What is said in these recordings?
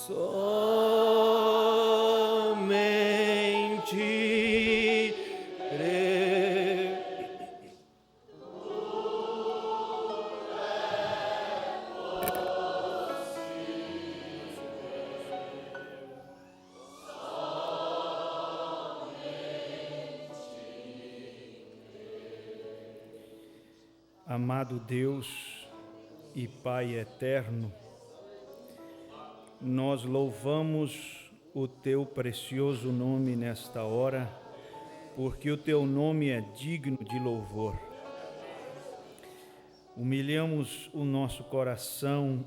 somente crer. Amado Deus e Pai eterno, nós louvamos o Teu precioso nome nesta hora, porque o Teu nome é digno de louvor. Humilhamos o nosso coração,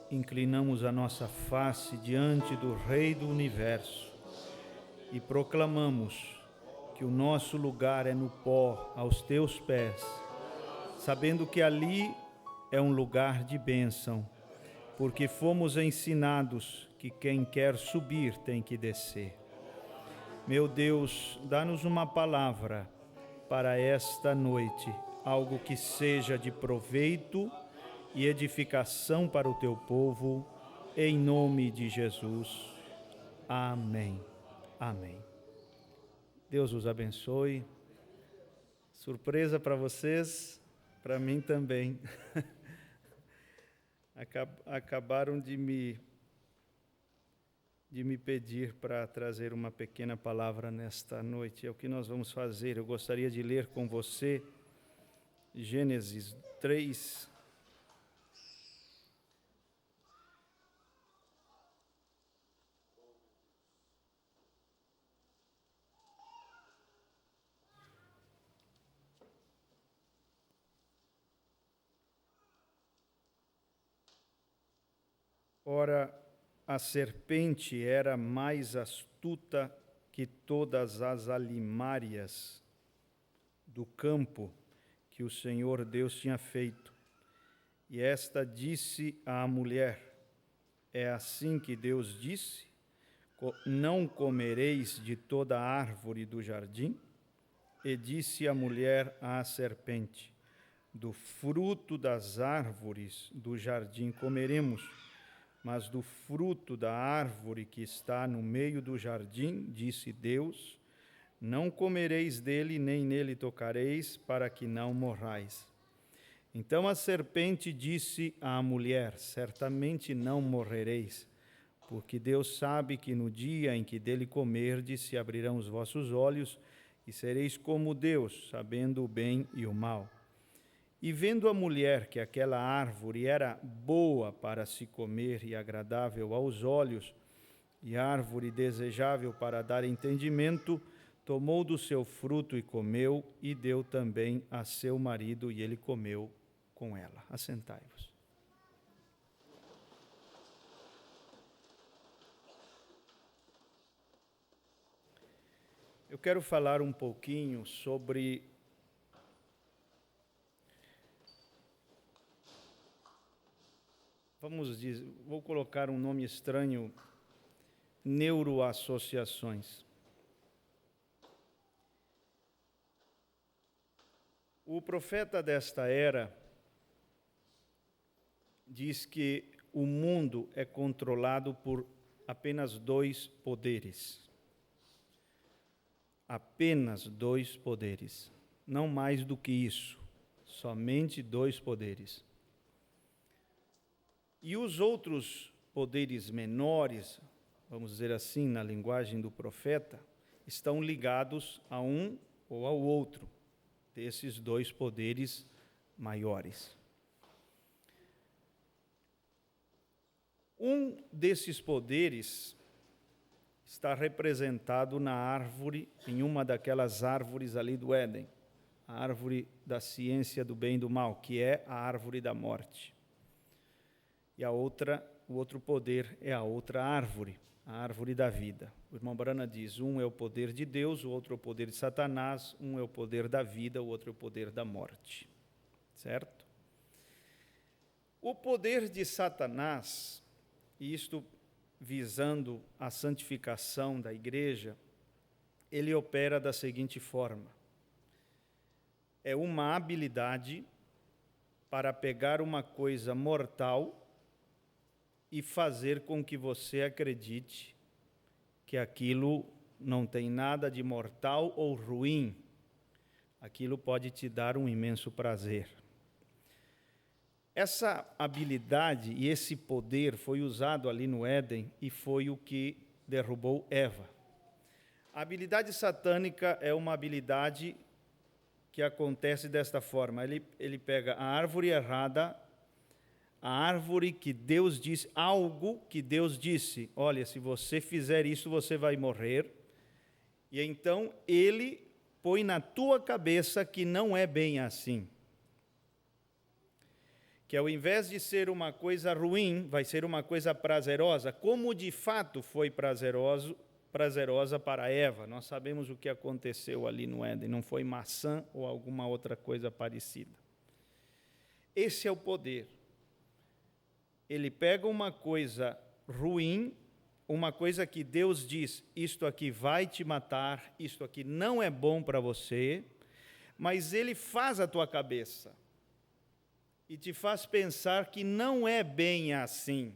inclinamos a nossa face diante do Rei do Universo e proclamamos que o nosso lugar é no pó, aos Teus pés, sabendo que ali é um lugar de bênção, porque fomos ensinados que quem quer subir tem que descer. Meu Deus, dá-nos uma palavra para esta noite, algo que seja de proveito e edificação para o Teu povo, em nome de Jesus. Amém. Amém. Deus os abençoe. Surpresa para vocês, para mim também. Acabaram de me pedir para trazer uma pequena palavra nesta noite. É o que nós vamos fazer. Eu gostaria de ler com você Gênesis 3. Ora, a serpente era mais astuta que todas as alimárias do campo que o Senhor Deus tinha feito. E esta disse à mulher: é assim que Deus disse: não comereis de toda a árvore do jardim? E disse a mulher à serpente: do fruto das árvores do jardim comeremos, mas do fruto da árvore que está no meio do jardim, disse Deus: não comereis dele, nem nele tocareis, para que não morrais. Então a serpente disse à mulher: certamente não morrereis, porque Deus sabe que no dia em que dele comerdes, se abrirão os vossos olhos, e sereis como Deus, sabendo o bem e o mal. E vendo a mulher que aquela árvore era boa para se comer e agradável aos olhos, e árvore desejável para dar entendimento, tomou do seu fruto e comeu, e deu também a seu marido, e ele comeu com ela. Assentai-vos. Eu quero falar um pouquinho sobre vou colocar um nome estranho: neuroassociações. O profeta desta era diz que o mundo é controlado por apenas dois poderes. Apenas dois poderes. Não mais do que isso. Somente dois poderes. E os outros poderes menores, vamos dizer assim, na linguagem do profeta, estão ligados a um ou ao outro desses dois poderes maiores. Um desses poderes está representado na árvore, em uma daquelas árvores ali do Éden, a árvore da ciência do bem e do mal, que é a árvore da morte. E o outro poder é a outra árvore, a árvore da vida. O irmão Brana diz: um é o poder de Deus, o outro é o poder de Satanás, um é o poder da vida, o outro é o poder da morte. Certo? O poder de Satanás, e isto visando a santificação da igreja, ele opera da seguinte forma: é uma habilidade para pegar uma coisa mortal e fazer com que você acredite que aquilo não tem nada de mortal ou ruim. Aquilo pode te dar um imenso prazer. Essa habilidade e esse poder foi usado ali no Éden e foi o que derrubou Eva. A habilidade satânica é uma habilidade que acontece desta forma. Ele pega a árvore errada, a árvore que Deus disse, algo que Deus disse, olha, se você fizer isso, você vai morrer. E então ele põe na tua cabeça que não é bem assim. Que ao invés de ser uma coisa ruim, vai ser uma coisa prazerosa, como de fato foi prazerosa para Eva. Nós sabemos o que aconteceu ali no Éden, não foi maçã ou alguma outra coisa parecida. Esse é o poder. Ele pega uma coisa ruim, uma coisa que Deus diz, isto aqui vai te matar, isto aqui não é bom para você, mas ele faz a tua cabeça e te faz pensar que não é bem assim.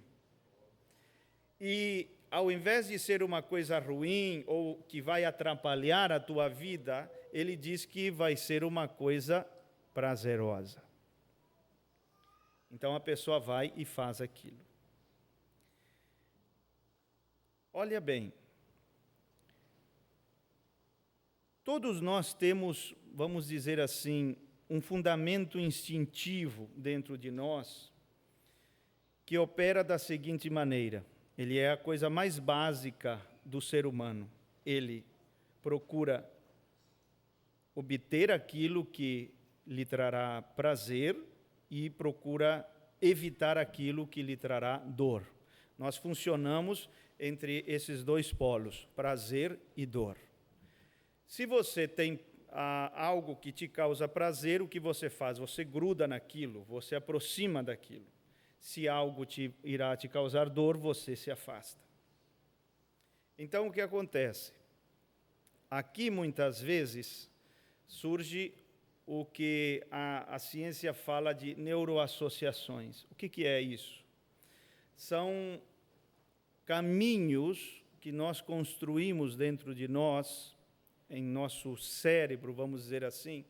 E ao invés de ser uma coisa ruim ou que vai atrapalhar a tua vida, ele diz que vai ser uma coisa prazerosa. Então a pessoa vai e faz aquilo. Olha bem, todos nós temos, vamos dizer assim, um fundamento instintivo dentro de nós que opera da seguinte maneira. Ele é a coisa mais básica do ser humano. Ele procura obter aquilo que lhe trará prazer e procura evitar aquilo que lhe trará dor. Nós funcionamos entre esses dois polos, prazer e dor. Se você tem algo que te causa prazer, o que você faz? Você gruda naquilo, você aproxima daquilo. Se algo irá te causar dor, você se afasta. Então, o que acontece? Aqui, muitas vezes, surge o que a ciência fala de neuroassociações. O que é isso? São caminhos que nós construímos dentro de nós, em nosso cérebro, vamos dizer assim,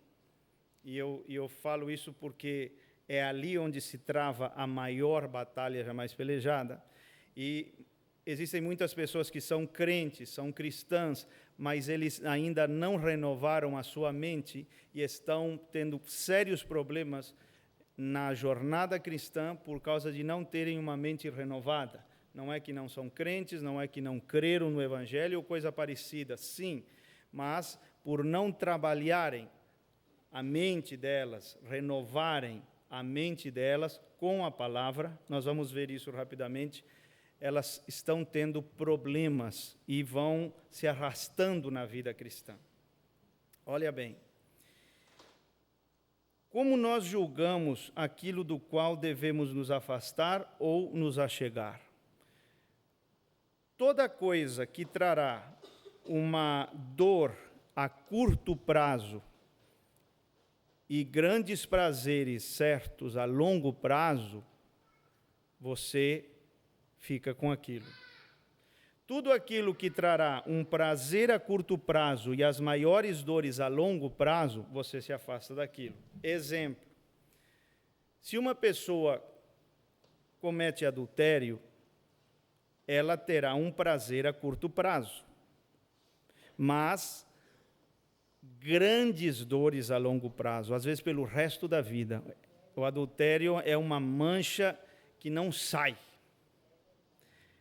e eu falo isso porque é ali onde se trava a maior batalha jamais pelejada, e existem muitas pessoas que são crentes, são cristãs, mas eles ainda não renovaram a sua mente e estão tendo sérios problemas na jornada cristã por causa de não terem uma mente renovada. Não é que não são crentes, não é que não creram no Evangelho ou coisa parecida, sim, mas por não trabalharem a mente delas, renovarem a mente delas com a palavra, nós vamos ver isso rapidamente, elas estão tendo problemas e vão se arrastando na vida cristã. Olha bem, como nós julgamos aquilo do qual devemos nos afastar ou nos achegar? Toda coisa que trará uma dor a curto prazo e grandes prazeres certos a longo prazo, você fica com aquilo. Tudo aquilo que trará um prazer a curto prazo e as maiores dores a longo prazo, você se afasta daquilo. Exemplo, se uma pessoa comete adultério, ela terá um prazer a curto prazo, mas grandes dores a longo prazo, às vezes pelo resto da vida. O adultério é uma mancha que não sai.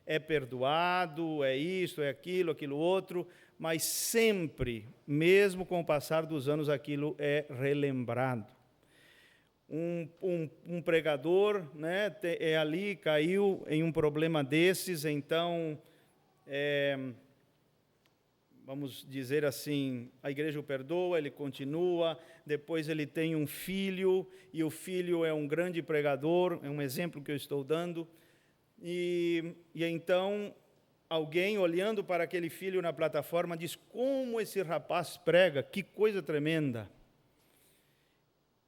É perdoado, é isso, é aquilo, aquilo outro, mas sempre, mesmo com o passar dos anos, aquilo é relembrado. Um pregador, né, ali, caiu em um problema desses, então, vamos dizer assim, a igreja o perdoa, ele continua, depois ele tem um filho, e o filho é um grande pregador, é um exemplo que eu estou dando, e então alguém olhando para aquele filho na plataforma diz, como esse rapaz prega, que coisa tremenda.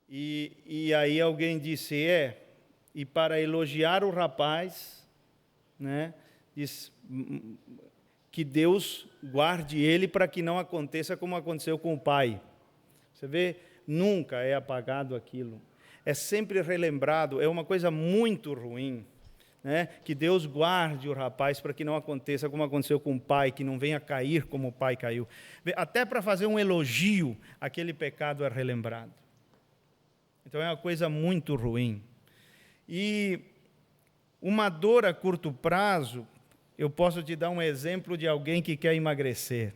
E aí alguém disse, e para elogiar o rapaz, né? Diz que Deus guarde ele para que não aconteça como aconteceu com o pai. Você vê, nunca é apagado aquilo. É sempre relembrado, é uma coisa muito ruim, né? Que Deus guarde o rapaz para que não aconteça como aconteceu com o pai, que não venha cair como o pai caiu. Até para fazer um elogio, aquele pecado é relembrado. Então é uma coisa muito ruim. E uma dor a curto prazo, eu posso te dar um exemplo de alguém que quer emagrecer.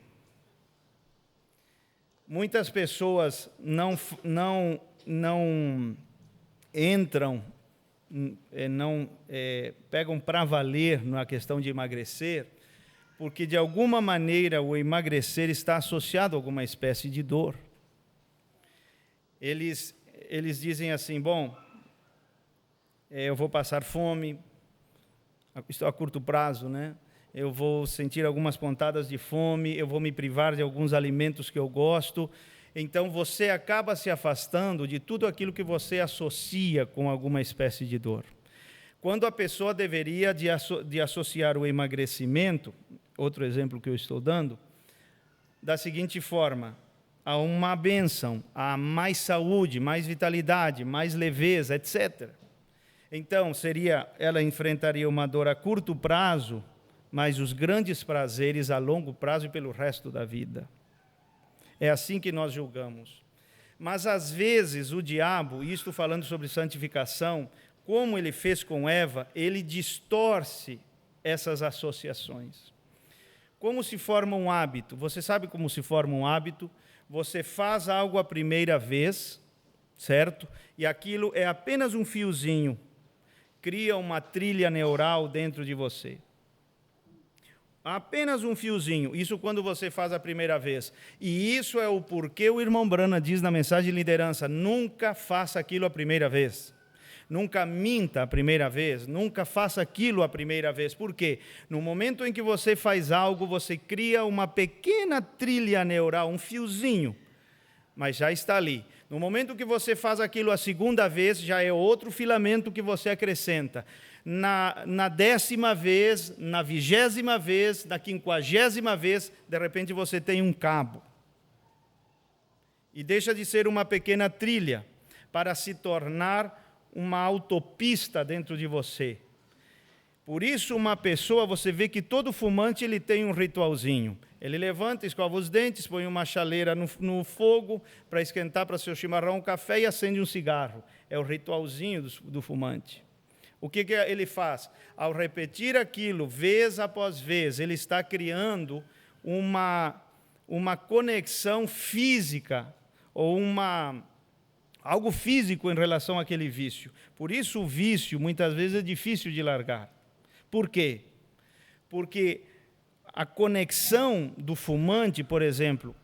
Muitas pessoas não entram, pegam para valer na questão de emagrecer, porque de alguma maneira o emagrecer está associado a alguma espécie de dor. Eles dizem assim, bom, eu vou passar fome, estou a curto prazo, né? Eu vou sentir algumas pontadas de fome, eu vou me privar de alguns alimentos que eu gosto. Então, você acaba se afastando de tudo aquilo que você associa com alguma espécie de dor. Quando a pessoa deveria de associar o emagrecimento, outro exemplo que eu estou dando, da seguinte forma, a uma bênção, a mais saúde, mais vitalidade, mais leveza, etc. Então, ela enfrentaria uma dor a curto prazo, mas os grandes prazeres a longo prazo e pelo resto da vida. É assim que nós julgamos. Mas, às vezes, o diabo, e estou falando sobre santificação, como ele fez com Eva, ele distorce essas associações. Como se forma um hábito? Você sabe como se forma um hábito? Você faz algo a primeira vez, certo? E aquilo é apenas um fiozinho, cria uma trilha neural dentro de você. Apenas um fiozinho, isso quando você faz a primeira vez. E isso é o porquê o irmão Brana diz na mensagem de liderança, nunca faça aquilo a primeira vez. Nunca minta a primeira vez, nunca faça aquilo a primeira vez. Por quê? No momento em que você faz algo, você cria uma pequena trilha neural, um fiozinho, mas já está ali. No momento que você faz aquilo a segunda vez, já é outro filamento que você acrescenta. Na 10ª vez, na 20ª vez, na 50ª vez, de repente você tem um cabo. E deixa de ser uma pequena trilha para se tornar uma autopista dentro de você. Por isso, uma pessoa, você vê que todo fumante ele tem um ritualzinho. Ele levanta, escova os dentes, põe uma chaleira no fogo para esquentar para seu chimarrão, um café e acende um cigarro. É o ritualzinho do fumante. O que ele faz? Ao repetir aquilo, vez após vez, ele está criando uma conexão física, ou algo físico em relação àquele vício. Por isso o vício, muitas vezes, é difícil de largar. Por quê? Porque a conexão do fumante, por exemplo,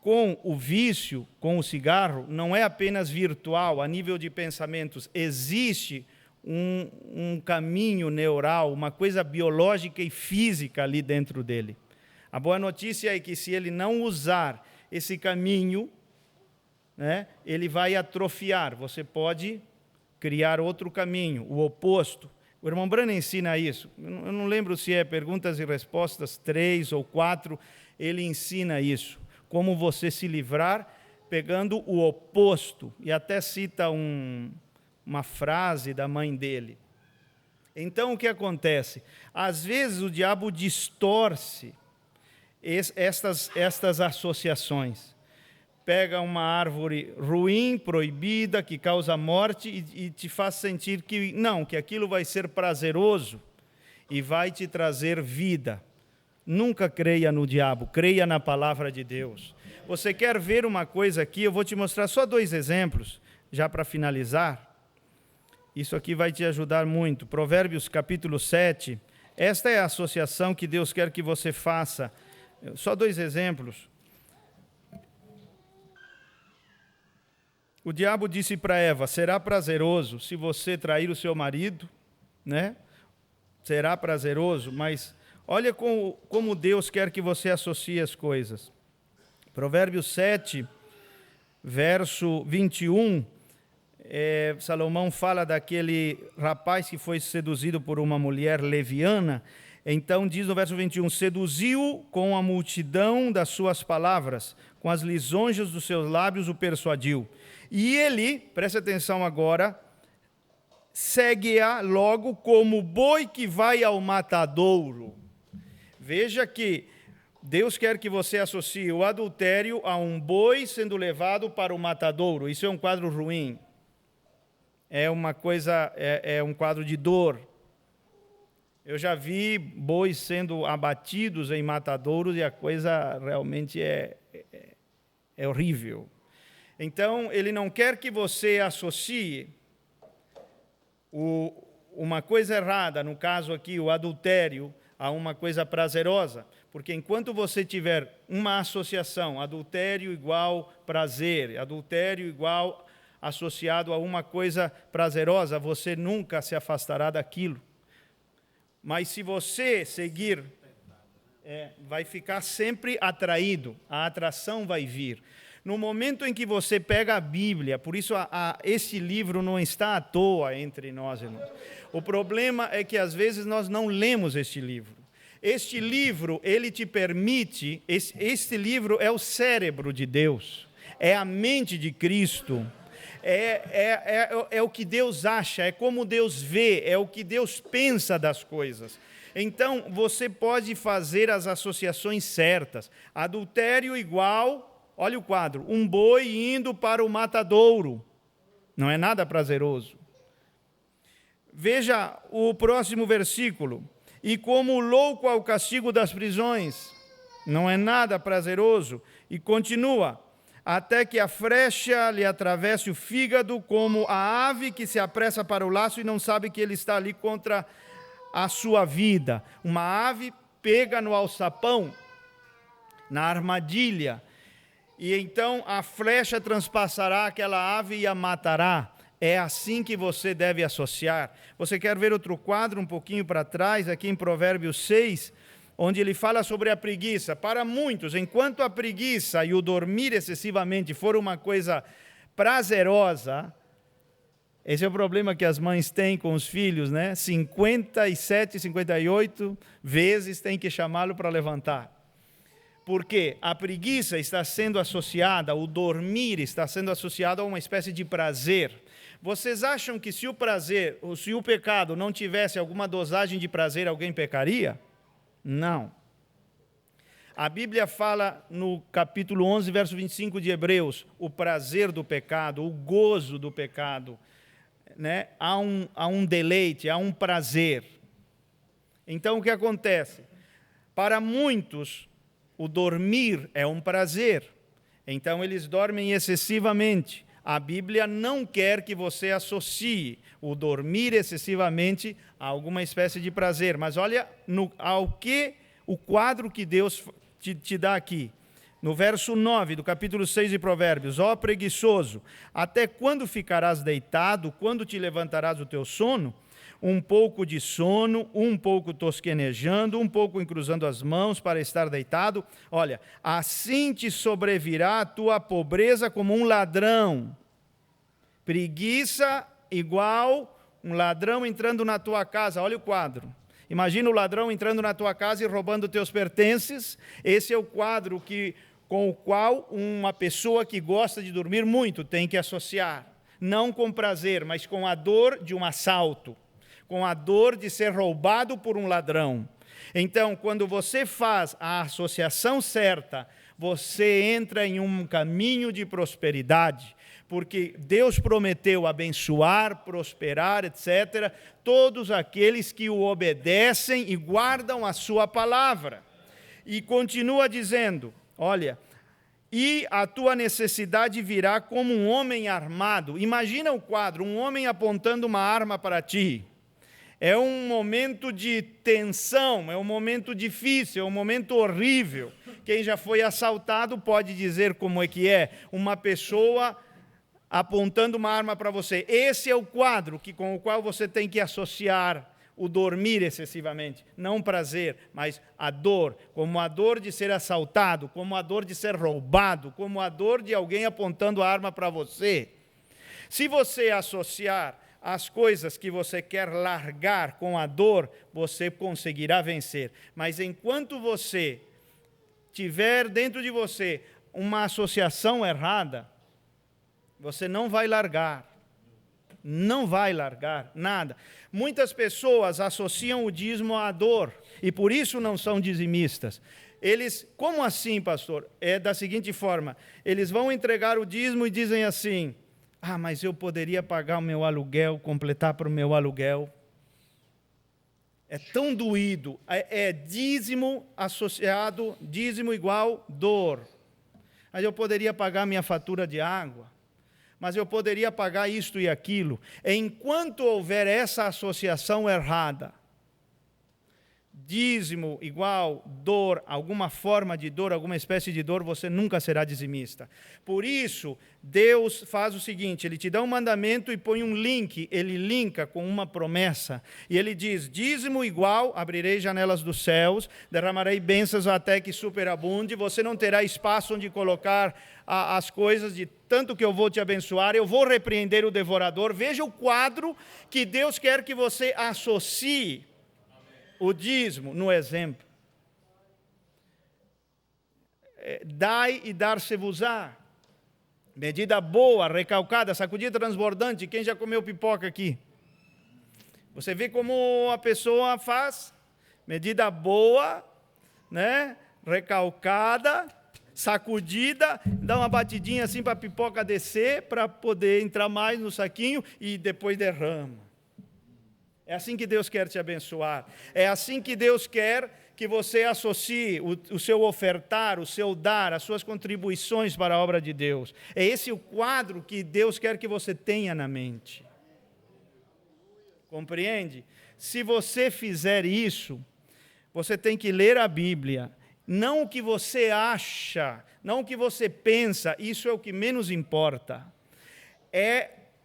com o vício, com o cigarro, não é apenas virtual, a nível de pensamentos. Existe um caminho neural, uma coisa biológica e física ali dentro dele. A boa notícia é que se ele não usar esse caminho, né, ele vai atrofiar. Você pode criar outro caminho, o oposto. O irmão Brana ensina isso. Eu não lembro se é Perguntas e Respostas 3 ou 4, ele ensina isso. Como você se livrar pegando o oposto. E até cita uma frase da mãe dele. Então, o que acontece? Às vezes o diabo distorce estas associações. Pega uma árvore ruim, proibida, que causa morte e te faz sentir que aquilo vai ser prazeroso e vai te trazer vida. Nunca creia no diabo, creia na palavra de Deus. Você quer ver uma coisa aqui? Eu vou te mostrar só 2 exemplos, já para finalizar. Isso aqui vai te ajudar muito. Provérbios capítulo 7. Esta é a associação que Deus quer que você faça. Só 2 exemplos. O diabo disse para Eva, será prazeroso se você trair o seu marido, né? Será prazeroso, mas olha como Deus quer que você associe as coisas. Provérbios 7, verso 21, Salomão fala daquele rapaz que foi seduzido por uma mulher leviana. Então diz no verso 21, seduziu com a multidão das suas palavras, com as lisonjas dos seus lábios o persuadiu. E ele, preste atenção agora, segue-a logo como boi que vai ao matadouro. Veja que Deus quer que você associe o adultério a um boi sendo levado para o matadouro. Isso é um quadro ruim. É uma coisa, é um quadro de dor. Eu já vi bois sendo abatidos em matadouros e a coisa realmente é horrível. Então, ele não quer que você associe uma coisa errada, no caso aqui, o adultério, a uma coisa prazerosa. Porque enquanto você tiver uma associação, adultério igual prazer, adultério igual associado a uma coisa prazerosa, você nunca se afastará daquilo. Mas se você seguir, vai ficar sempre atraído, a atração vai vir. No momento em que você pega a Bíblia, por isso esse livro não está à toa entre nós, irmãos. O problema é que às vezes nós não lemos este livro. Este livro, ele te permite, este livro é o cérebro de Deus, é a mente de Cristo. É o que Deus acha, é como Deus vê, é o que Deus pensa das coisas. Então, você pode fazer as associações certas. Adultério igual, olha o quadro, um boi indo para o matadouro. Não é nada prazeroso. Veja o próximo versículo. E como louco ao castigo das prisões, não é nada prazeroso. E continua. Até que a flecha lhe atravesse o fígado, como a ave que se apressa para o laço e não sabe que ele está ali contra a sua vida. Uma ave pega no alçapão, na armadilha, e então a flecha transpassará aquela ave e a matará. É assim que você deve associar. Você quer ver outro quadro um pouquinho para trás, aqui em Provérbios 6, onde ele fala sobre a preguiça. Para muitos, enquanto a preguiça e o dormir excessivamente for uma coisa prazerosa, esse é o problema que as mães têm com os filhos, né? 57, 58 vezes tem que chamá-lo para levantar. Porque a preguiça está sendo associada, o dormir está sendo associado a uma espécie de prazer. Vocês acham que se o prazer, ou se o pecado não tivesse alguma dosagem de prazer, alguém pecaria? Não. A Bíblia fala no capítulo 11, verso 25 de Hebreus, o prazer do pecado, o gozo do pecado, né? Há um deleite, há um prazer. Então, o que acontece? Para muitos, o dormir é um prazer. Então, eles dormem excessivamente. A Bíblia não quer que você associe o dormir excessivamente a alguma espécie de prazer. Mas olha o quadro que Deus te dá aqui. No verso 9 do capítulo 6 de Provérbios. Ó preguiçoso, até quando ficarás deitado? Quando te levantarás do teu sono? Um pouco de sono, um pouco tosquenejando, um pouco encruzando as mãos para estar deitado. Olha, assim te sobrevirá a tua pobreza como um ladrão. Preguiça igual um ladrão entrando na tua casa. Olha o quadro. Imagina o ladrão entrando na tua casa e roubando teus pertences. Esse é o quadro com o qual uma pessoa que gosta de dormir muito tem que associar. Não com prazer, mas com a dor de um assalto. Com a dor de ser roubado por um ladrão. Então, quando você faz a associação certa, você entra em um caminho de prosperidade, porque Deus prometeu abençoar, prosperar, etc., todos aqueles que o obedecem e guardam a sua palavra. E continua dizendo, olha, e a tua necessidade virá como um homem armado. Imagina o quadro, um homem apontando uma arma para ti. É um momento de tensão, é um momento difícil, é um momento horrível. Quem já foi assaltado pode dizer como é que é. Uma pessoa apontando uma arma para você. Esse é o quadro com o qual você tem que associar o dormir excessivamente. Não o prazer, mas a dor. Como a dor de ser assaltado, como a dor de ser roubado, como a dor de alguém apontando a arma para você. Se você associar as coisas que você quer largar com a dor, você conseguirá vencer. Mas enquanto você tiver dentro de você uma associação errada, você não vai largar. Não vai largar nada. Muitas pessoas associam o dízimo à dor e por isso não são dizimistas. Eles, como assim, pastor? É da seguinte forma: eles vão entregar o dízimo e dizem assim: mas eu poderia pagar o meu aluguel, completar para o meu aluguel. É tão doído. É dízimo associado, dízimo igual dor. Mas eu poderia pagar minha fatura de água. Mas eu poderia pagar isto e aquilo. Enquanto houver essa associação errada, dízimo igual dor, alguma forma de dor, alguma espécie de dor, você nunca será dizimista. Por isso, Deus faz o seguinte: Ele te dá um mandamento e põe um link, Ele linka com uma promessa, e Ele diz: dízimo igual, abrirei janelas dos céus, derramarei bênçãos até que superabunde, você não terá espaço onde colocar as coisas, de tanto que eu vou te abençoar, eu vou repreender o devorador. Veja o quadro que Deus quer que você associe o dízimo no exemplo. Dai e dar-se-vos-á. Medida boa, recalcada, sacudida, transbordante. Quem já comeu pipoca aqui? Você vê como a pessoa faz? Medida boa, né? Recalcada, sacudida, dá uma batidinha assim para a pipoca descer, para poder entrar mais no saquinho e depois derrama. É assim que Deus quer te abençoar. É assim que Deus quer que você associe o seu ofertar, o seu dar, as suas contribuições para a obra de Deus. É esse o quadro que Deus quer que você tenha na mente. Compreende? Se você fizer isso, você tem que ler a Bíblia. Não o que você acha, não o que você pensa, isso é o que menos importa.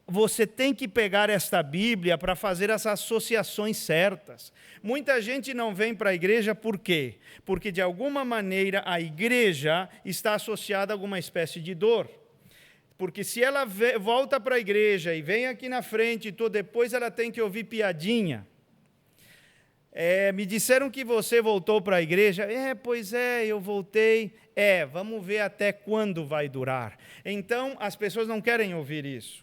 Você tem que pegar esta Bíblia para fazer as associações certas. Muita gente não vem para a igreja por quê? Porque, de alguma maneira, a igreja está associada a alguma espécie de dor. Porque se ela volta para a igreja e vem aqui na frente, depois ela tem que ouvir piadinha. Me disseram que você voltou para a igreja. Pois é, eu voltei. Vamos ver até quando vai durar. Então, as pessoas não querem ouvir isso.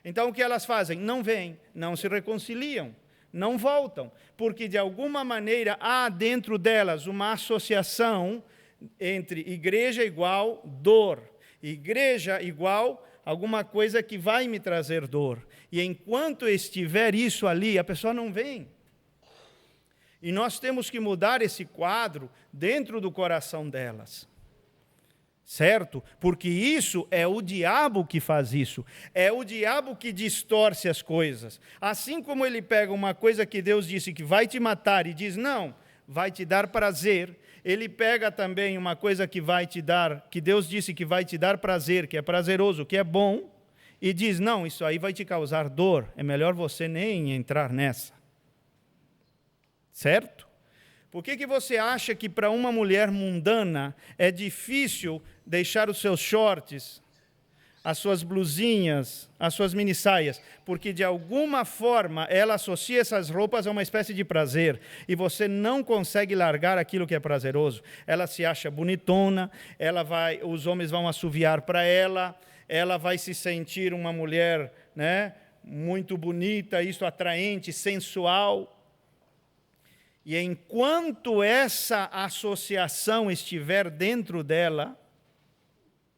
Então, o que elas fazem? Não vêm, não se reconciliam, não voltam, porque, de alguma maneira, há dentro delas uma associação entre igreja igual dor, igreja igual alguma coisa que vai me trazer dor. E enquanto estiver isso ali, a pessoa não vem. E nós temos que mudar esse quadro dentro do coração delas. Certo? Porque isso é o diabo que faz isso. É o diabo que distorce as coisas. Assim como ele pega uma coisa que Deus disse que vai te matar e diz, não, vai te dar prazer. Ele pega também uma coisa que vai te dar, que Deus disse que vai te dar prazer, que é prazeroso, que é bom, e diz, não, isso aí vai te causar dor. É melhor você nem entrar nessa. Certo? Por que você acha que para uma mulher mundana é difícil deixar os seus shorts, as suas blusinhas, as suas minissaias? Porque, de alguma forma, ela associa essas roupas a uma espécie de prazer. E você não consegue largar aquilo que é prazeroso. Ela se acha bonitona, os homens vão assoviar para ela, ela vai se sentir uma mulher, né, muito bonita, isso atraente, sensual. E enquanto essa associação estiver dentro dela,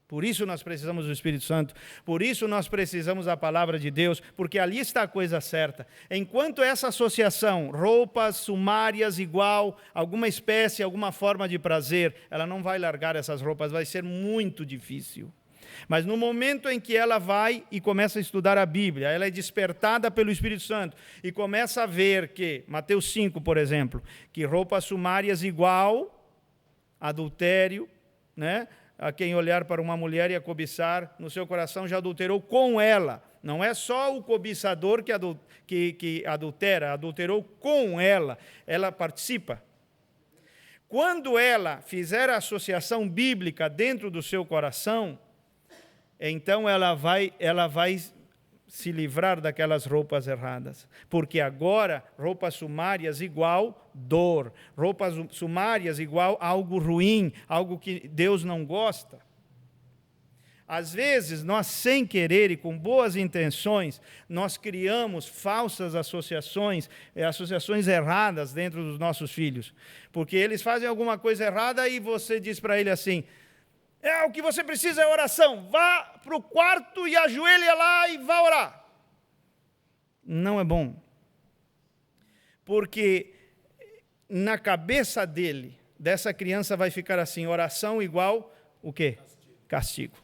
por isso nós precisamos do Espírito Santo, por isso nós precisamos da palavra de Deus, porque ali está a coisa certa. Enquanto essa associação, roupas sumárias igual, alguma espécie, alguma forma de prazer, ela não vai largar essas roupas, vai ser muito difícil. Mas no momento em que ela vai e começa a estudar a Bíblia, ela é despertada pelo Espírito Santo e começa a ver que, Mateus 5, por exemplo, que roupas sumárias igual adultério, né? A quem olhar para uma mulher e a cobiçar, no seu coração já adulterou com ela. Não é só o cobiçador que adultera, adulterou com ela, ela participa. Quando ela fizer a associação bíblica dentro do seu coração, então ela vai se livrar daquelas roupas erradas, porque agora roupas sumárias igual dor, roupas sumárias igual algo ruim, algo que Deus não gosta. Às vezes, nós sem querer e com boas intenções, nós criamos falsas associações erradas dentro dos nossos filhos, porque eles fazem alguma coisa errada e você diz para ele assim: o que você precisa é oração, vá para o quarto e ajoelha lá e vá orar. Não é bom, porque na cabeça dessa criança vai ficar assim: oração igual o quê? Castigo.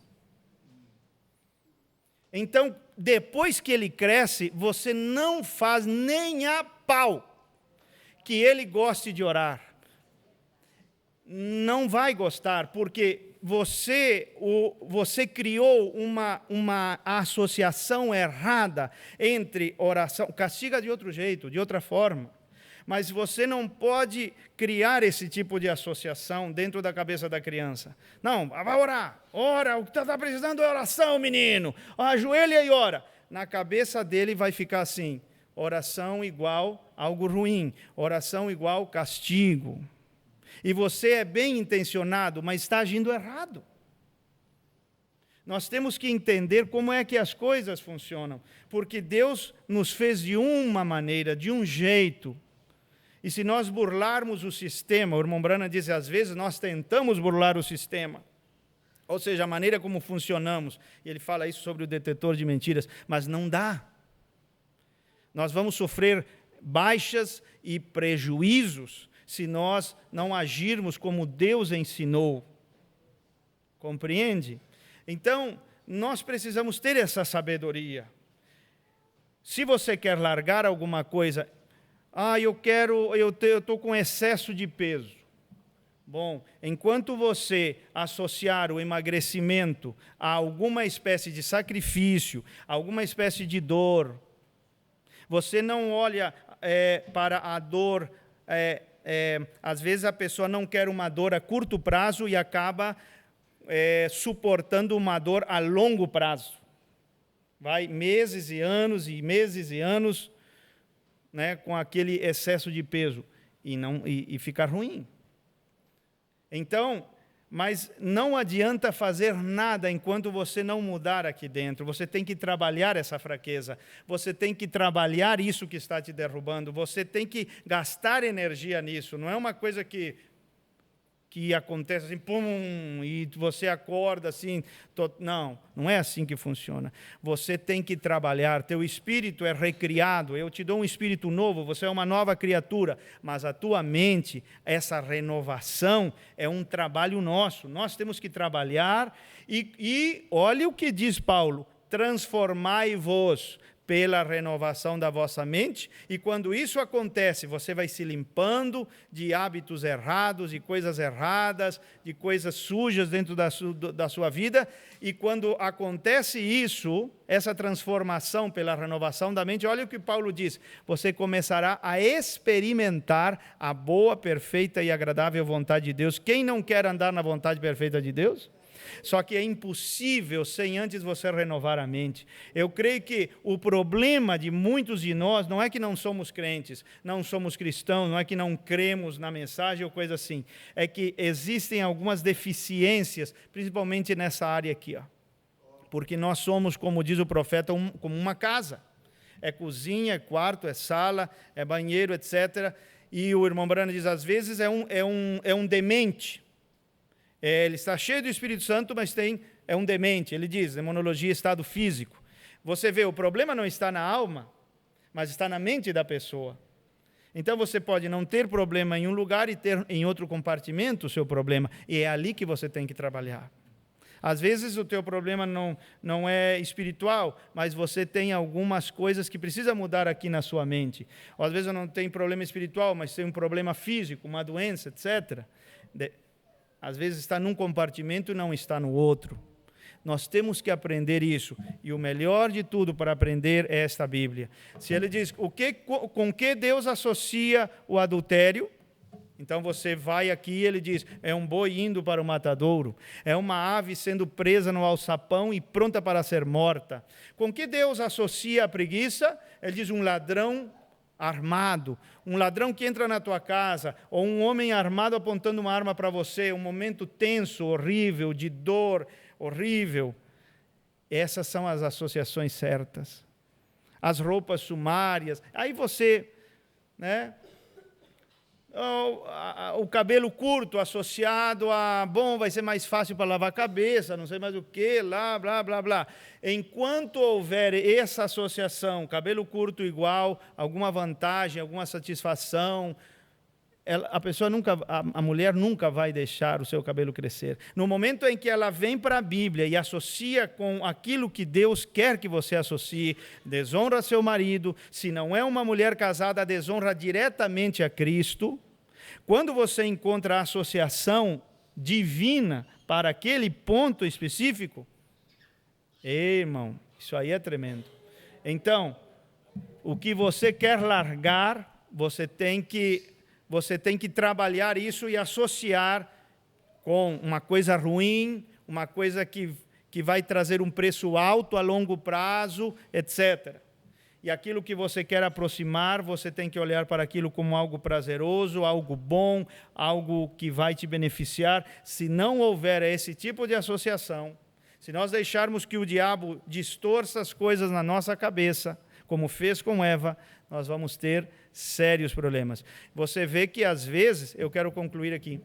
Então, depois que ele cresce, você não faz nem a pau que ele goste de orar. Não vai gostar, porque você criou uma associação errada entre oração. Castiga de outro jeito, de outra forma. Mas você não pode criar esse tipo de associação dentro da cabeça da criança. Não, vai orar. Ora, o que está precisando é oração, menino. Ajoelha e ora. Na cabeça dele vai ficar assim: oração igual algo ruim. Oração igual castigo. E você é bem intencionado, mas está agindo errado. Nós temos que entender como é que as coisas funcionam. Porque Deus nos fez de uma maneira, de um jeito. E se nós burlarmos o sistema, o irmão Branham diz, às vezes nós tentamos burlar o sistema, ou seja, a maneira como funcionamos, e ele fala isso sobre o detetor de mentiras, mas não dá. Nós vamos sofrer baixas e prejuízos se nós não agirmos como Deus ensinou. Compreende? Então, nós precisamos ter essa sabedoria. Se você quer largar alguma coisa, eu estou com excesso de peso. Bom, enquanto você associar o emagrecimento a alguma espécie de sacrifício, alguma espécie de dor, você não olha para a dor. Às vezes a pessoa não quer uma dor a curto prazo e acaba suportando uma dor a longo prazo. Vai meses e anos, né, com aquele excesso de peso e ficar ruim. Então, mas não adianta fazer nada enquanto você não mudar aqui dentro. Você tem que trabalhar essa fraqueza. Você tem que trabalhar isso que está te derrubando. Você tem que gastar energia nisso. Não é uma coisa que acontece assim, pum, e você acorda assim. Não é assim que funciona. Você tem que trabalhar, teu espírito é recriado, eu te dou um espírito novo, você é uma nova criatura, mas a tua mente, essa renovação é um trabalho nosso. Nós temos que trabalhar e olha o que diz Paulo: transformai-vos pela renovação da vossa mente, e quando isso acontece, você vai se limpando de hábitos errados, de coisas erradas, de coisas sujas dentro da sua vida, e quando acontece isso, essa transformação pela renovação da mente, olha o que Paulo diz: você começará a experimentar a boa, perfeita e agradável vontade de Deus. Quem não quer andar na vontade perfeita de Deus? Só que é impossível sem antes você renovar a mente. Eu creio que o problema de muitos de nós não é que não somos crentes, não somos cristãos, não é que não cremos na mensagem ou coisa assim. É que existem algumas deficiências, principalmente nessa área aqui. Porque nós somos, como diz o profeta, como uma casa. É cozinha, é quarto, é sala, é banheiro, etc. E o irmão Branham diz, às vezes é um demente. Ele está cheio do Espírito Santo, mas é um demente. Ele diz, demonologia, estado físico. Você vê, o problema não está na alma, mas está na mente da pessoa. Então você pode não ter problema em um lugar e ter em outro compartimento o seu problema. E é ali que você tem que trabalhar. Às vezes o teu problema não é espiritual, mas você tem algumas coisas que precisa mudar aqui na sua mente. Ou às vezes eu não tenho problema espiritual, mas tem um problema físico, uma doença, etc. Às vezes está num compartimento e não está no outro. Nós temos que aprender isso. E o melhor de tudo para aprender é esta Bíblia. Se ele diz com que Deus associa o adultério, Então você vai aqui, ele diz, é um boi indo para o matadouro, é uma ave sendo presa no alçapão e pronta para ser morta. Com que Deus associa a preguiça? Ele diz um ladrão armado, um ladrão que entra na tua casa, ou um homem armado apontando uma arma para você, um momento tenso, horrível, de dor, horrível. Essas são as associações certas. As roupas sumárias, aí você, né? O cabelo curto associado a, bom, vai ser mais fácil para lavar a cabeça, não sei mais o que, lá, blá, blá, blá. Enquanto houver essa associação, cabelo curto igual, alguma vantagem, alguma satisfação, a pessoa nunca, a mulher nunca vai deixar o seu cabelo crescer. No momento em que ela vem para a Bíblia e associa com aquilo que Deus quer que você associe, desonra seu marido, se não é uma mulher casada, desonra diretamente a Cristo. Quando você encontra a associação divina para aquele ponto específico, irmão, isso aí é tremendo. Então, o que você quer largar, você tem que trabalhar isso e associar com uma coisa ruim, uma coisa que vai trazer um preço alto a longo prazo, etc. E aquilo que você quer aproximar, você tem que olhar para aquilo como algo prazeroso, algo bom, algo que vai te beneficiar. Se não houver esse tipo de associação, se nós deixarmos que o diabo distorça as coisas na nossa cabeça, como fez com Eva, nós vamos ter sérios problemas. Você vê que, às vezes, eu quero concluir aqui,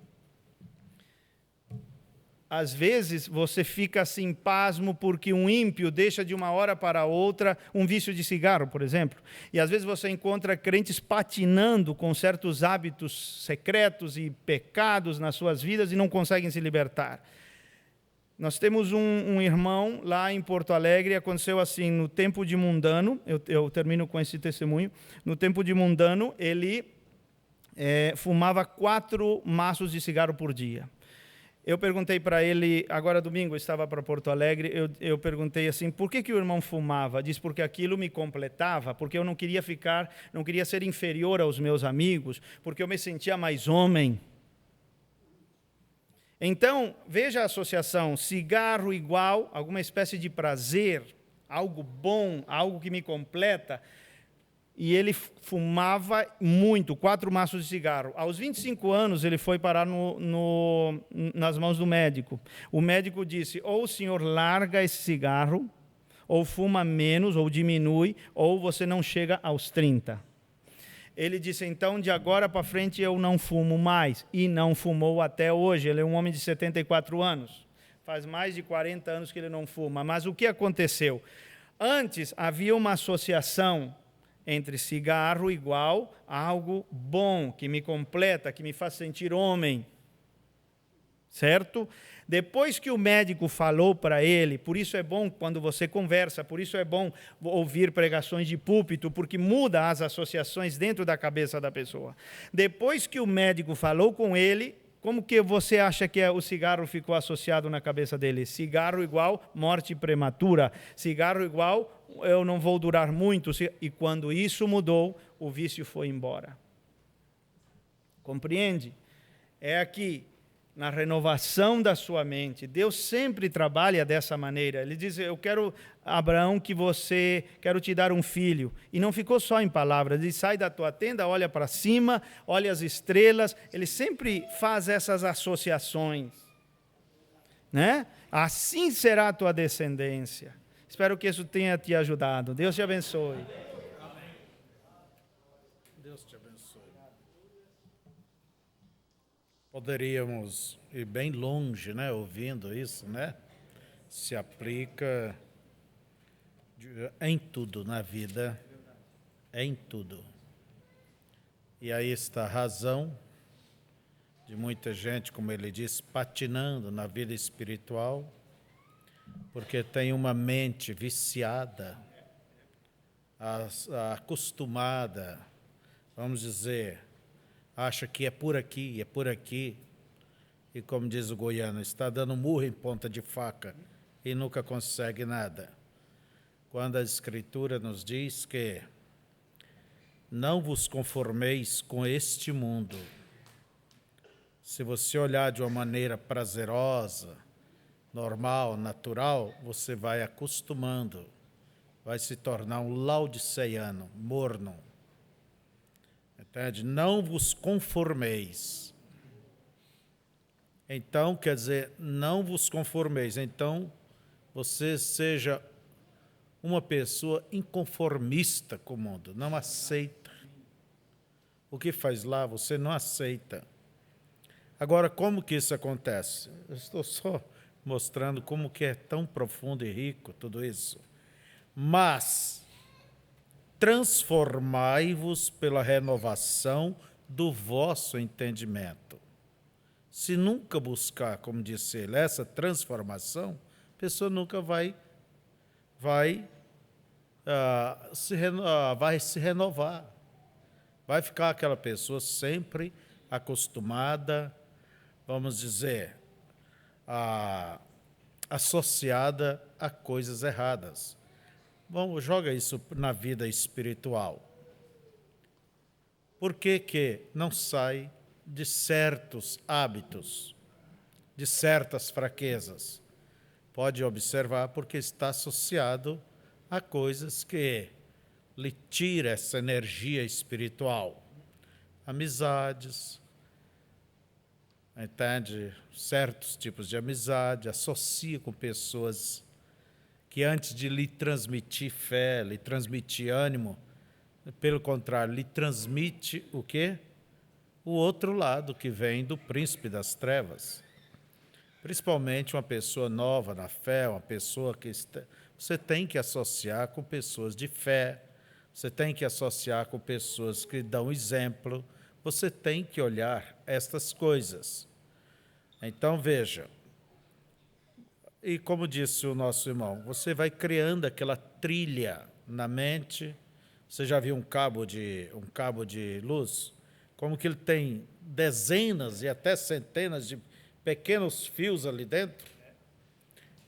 às vezes você fica assim, pasmo, porque um ímpio deixa de uma hora para outra um vício de cigarro, por exemplo. E às vezes você encontra crentes patinando com certos hábitos secretos e pecados nas suas vidas e não conseguem se libertar. Nós temos um irmão lá em Porto Alegre, aconteceu assim, no tempo de Mundano, eu termino com esse testemunho, no tempo de Mundano, ele fumava 4 maços de cigarro por dia. Eu perguntei para ele, agora domingo eu estava para Porto Alegre, eu perguntei assim, por que o irmão fumava? Diz, porque aquilo me completava, porque eu não queria ser inferior aos meus amigos, porque eu me sentia mais homem. Então, veja a associação, cigarro igual, alguma espécie de prazer, algo bom, algo que me completa, e ele fumava muito, 4 maços de cigarro. Aos 25 anos, ele foi parar nas mãos do médico. O médico disse, ou o senhor larga esse cigarro, ou fuma menos, ou diminui, ou você não chega aos 30. Ele disse, então, de agora para frente eu não fumo mais. E não fumou até hoje. Ele é um homem de 74 anos. Faz mais de 40 anos que ele não fuma. Mas o que aconteceu? Antes havia uma associação entre cigarro igual a algo bom, que me completa, que me faz sentir homem. Certo? Depois que o médico falou para ele, por isso é bom quando você conversa, por isso é bom ouvir pregações de púlpito, porque muda as associações dentro da cabeça da pessoa. Depois que o médico falou com ele, como que você acha que o cigarro ficou associado na cabeça dele? Cigarro igual morte prematura, cigarro igual eu não vou durar muito. E quando isso mudou, o vício foi embora. Compreende? É aqui, na renovação da sua mente. Deus sempre trabalha dessa maneira. Ele diz, eu quero, Abraão, quero te dar um filho. E não ficou só em palavras. Ele diz, sai da tua tenda, olha para cima, olha as estrelas. Ele sempre faz essas associações. Né? Assim será a tua descendência. Espero que isso tenha te ajudado. Deus te abençoe. Deus te abençoe. Poderíamos ir bem longe, né, ouvindo isso, né? Se aplica em tudo na vida, em tudo. E aí está a razão de muita gente, como ele diz, patinando na vida espiritual, porque tem uma mente viciada, acostumada, vamos dizer, acha que é por aqui, e como diz o goiano, está dando murro em ponta de faca e nunca consegue nada. Quando a Escritura nos diz que não vos conformeis com este mundo, Se você olhar de uma maneira prazerosa, normal, natural, você vai acostumando, vai se tornar um laodiceiano, morno. Entende? Não vos conformeis. Então, quer dizer, não vos conformeis. Então, você seja uma pessoa inconformista com o mundo, não aceita. O que faz lá, você não aceita. Agora, como que isso acontece? Eu estou só mostrando como que é tão profundo e rico tudo isso. Mas transformai-vos pela renovação do vosso entendimento. Se nunca buscar, como disse ele, essa transformação, a pessoa nunca vai se renovar. Vai ficar aquela pessoa sempre acostumada, vamos dizer, associada a coisas erradas. Bom, joga isso na vida espiritual. Por que não sai de certos hábitos, de certas fraquezas? Pode observar, porque está associado a coisas que lhe tiram essa energia espiritual. Amizades, entende? Certos tipos de amizade, associa com pessoas que antes de lhe transmitir fé, lhe transmitir ânimo, pelo contrário, lhe transmite o quê? O outro lado que vem do príncipe das trevas. Principalmente uma pessoa nova na fé, uma pessoa que você tem que associar com pessoas de fé, você tem que associar com pessoas que dão exemplo, você tem que olhar estas coisas. Então, veja, e como disse o nosso irmão, você vai criando aquela trilha na mente. Você já viu um cabo de luz? Como que ele tem dezenas e até centenas de pequenos fios ali dentro?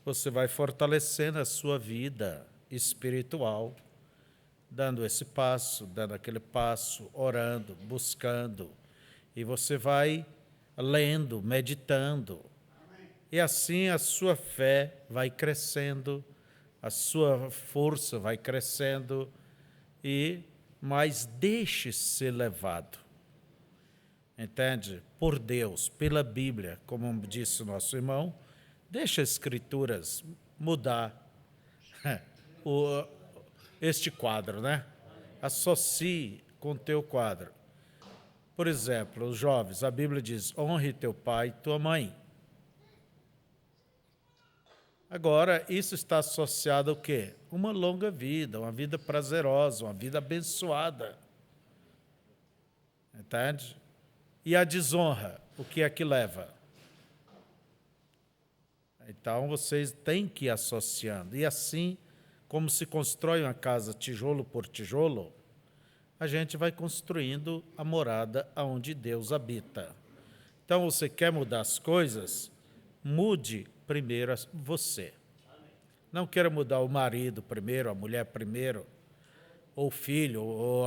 Você vai fortalecendo a sua vida espiritual, dando esse passo, dando aquele passo, orando, buscando. E você vai lendo, meditando. E assim a sua fé vai crescendo, a sua força vai crescendo, mas deixe ser levado. Entende? Por Deus, pela Bíblia, como disse o nosso irmão, deixa as Escrituras mudar este quadro, né? Associe com o teu quadro. Por exemplo, os jovens, a Bíblia diz, honre teu pai e tua mãe. Agora, isso está associado ao quê? Uma longa vida, uma vida prazerosa, uma vida abençoada. Entende? E a desonra, o que é que leva? Então, vocês têm que ir associando. E assim, como se constrói uma casa tijolo por tijolo, a gente vai construindo a morada onde Deus habita. Então, você quer mudar as coisas? Mude primeiro você. Não queira mudar o marido primeiro, a mulher primeiro, ou o filho, ou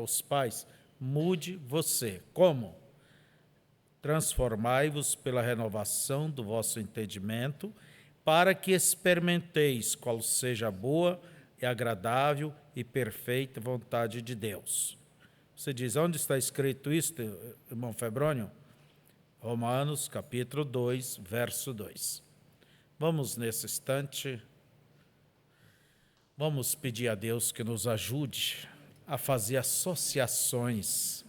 os pais. Mude você. Como? Transformai-vos pela renovação do vosso entendimento, para que experimenteis qual seja a boa e agradável e perfeita vontade de Deus. Você diz, onde está escrito isto, irmão Febrônio? Romanos, capítulo 2, verso 2. Vamos, nesse instante, vamos pedir a Deus que nos ajude a fazer associações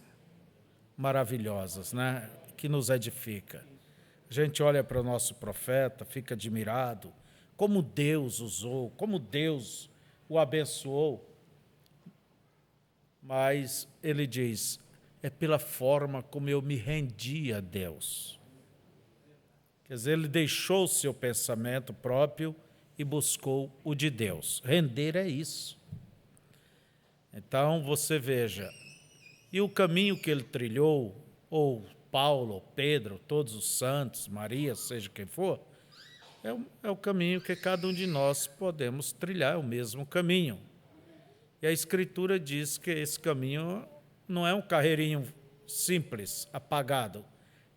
maravilhosas, né? Que nos edifica. A gente olha para o nosso profeta, fica admirado, como Deus usou, como Deus o abençoou. Mas ele diz, é pela forma como eu me rendi a Deus. Quer dizer, ele deixou o seu pensamento próprio e buscou o de Deus. Render é isso. Então, você veja, e o caminho que ele trilhou, ou Paulo, ou Pedro, todos os santos, Maria, seja quem for, é o caminho que cada um de nós podemos trilhar, é o mesmo caminho. E a Escritura diz que esse caminho não é um carreirinho simples, apagado.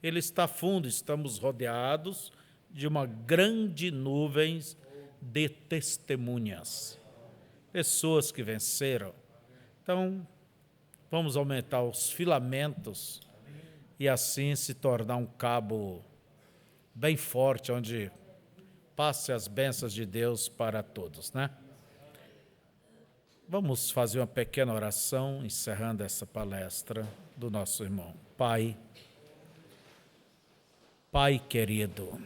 ele está fundo, estamos rodeados de uma grande nuvem de testemunhas, pessoas que venceram. Então, vamos aumentar os filamentos e assim se tornar um cabo bem forte, onde passe as bênçãos de Deus para todos, né? Vamos fazer uma pequena oração, encerrando essa palestra do nosso irmão. Pai querido,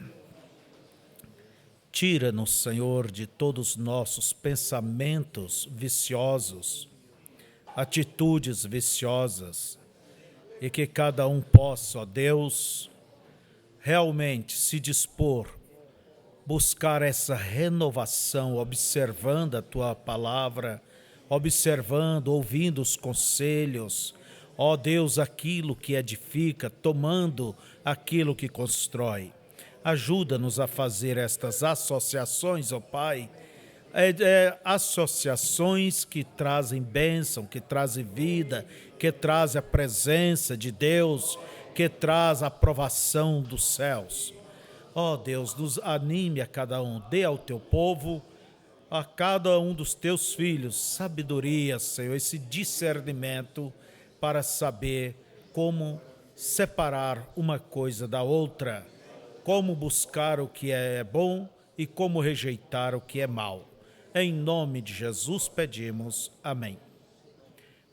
tira-nos, Senhor, de todos os nossos pensamentos viciosos, atitudes viciosas, e que cada um possa, ó Deus, realmente se dispor, buscar essa renovação, observando a Tua palavra, observando, ouvindo os conselhos, ó Deus, aquilo que edifica, tomando aquilo que constrói. Ajuda-nos a fazer estas associações, ó Pai, associações que trazem bênção, que trazem vida, que trazem a presença de Deus, que traz a aprovação dos céus. Ó Deus, nos anime a cada um, dê ao teu povo, a cada um dos teus filhos, sabedoria, Senhor, esse discernimento para saber como separar uma coisa da outra, como buscar o que é bom e como rejeitar o que é mal. Em nome de Jesus pedimos. Amém.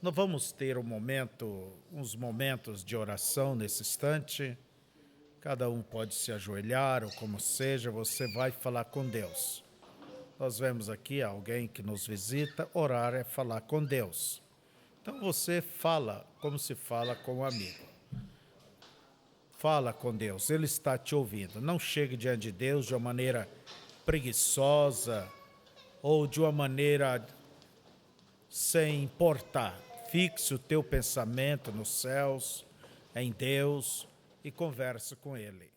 Nós vamos ter uns momentos de oração nesse instante. Cada um pode se ajoelhar ou como seja, você vai falar com Deus. Nós vemos aqui alguém que nos visita, orar é falar com Deus. Então você fala como se fala com um amigo. Fala com Deus, Ele está te ouvindo. Não chegue diante de Deus de uma maneira preguiçosa ou de uma maneira sem importar. Fixe o teu pensamento nos céus, em Deus, e converse com Ele.